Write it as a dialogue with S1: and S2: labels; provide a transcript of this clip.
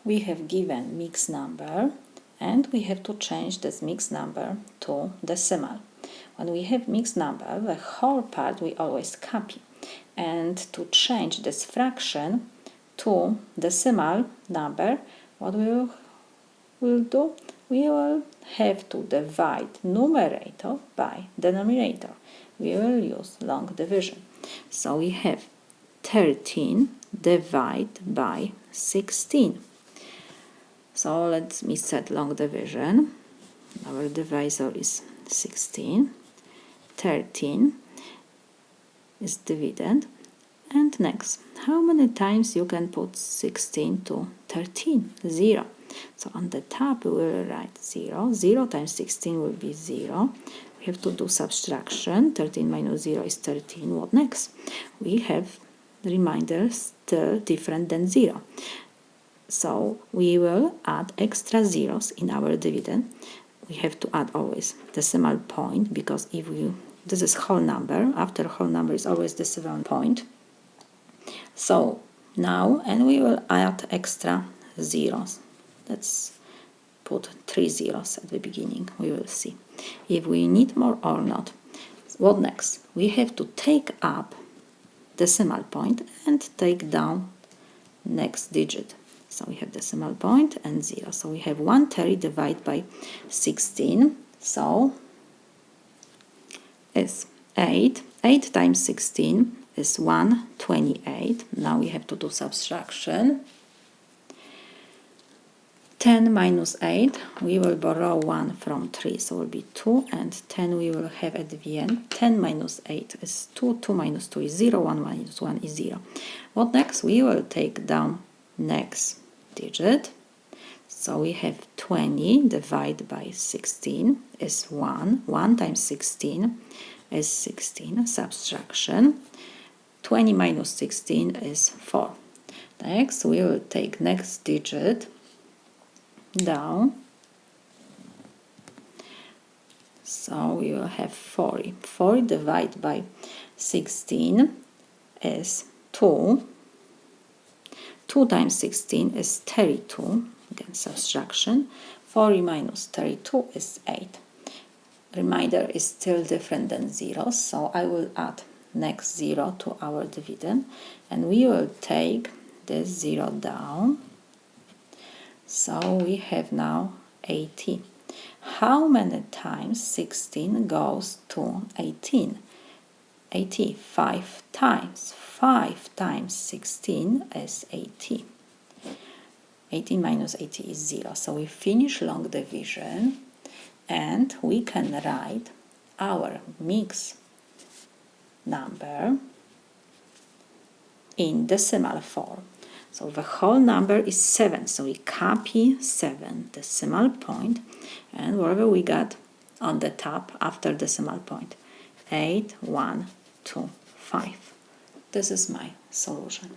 S1: we have given mixed number and we have to change this mixed number to decimal. When we have mixed number, the whole part we always copy. And to change this fraction to decimal number, what we will do? We will have to divide numerator by denominator. We will use long division. So we have 13 divided by 16. So let me set long division. Our divisor is 16. 13 is dividend. And next, how many times you can put 16 to 13? 0. So on the top we will write 0. 0 times 16 will be 0. We have to do subtraction. 13 minus 0 is 13. What next? We have the remainder still different than 0. So we will add extra zeros in our dividend. We have to add always decimal point, because if this is whole number, after whole number is always decimal point. So now, and we will add extra zeros. Let's put 3 zeros at the beginning. We will see if we need more or not. What next? We have to take up decimal point and take down next digit. So we have decimal point and 0. So we have 1/3 divided by 16. So it's 8. 8 times 16 is 128. Now we have to do subtraction. 10 minus 8, we will borrow 1 from 3, so it will be 2, and 10 we will have at the end. 10 minus 8 is 2, 2 minus 2 is 0, 1 minus 1 is 0. What next? We will take down next digit. So we have 20 divided by 16 is 1. 1 times 16 is 16. Subtraction. 20 minus 16 is 4. Next, we will take next digit down. So we will have 40. 40 divided by 16 is 2. 2 times 16 is 32. Again, subtraction. 40 minus 32 is 8. Remainder is still different than 0, so I will add next 0 to our dividend, and we will take this 0 down. So we have now 80. How many times 16 goes to 18? 80. 5 times. 5 times 16 is 80. 18 minus 80 is 0. So we finish long division, and we can write our mixed number in decimal form. So the whole number is 7, so we copy 7 decimal point, and whatever we got on the top after decimal point, 8, 1, 2, 5. This is my solution.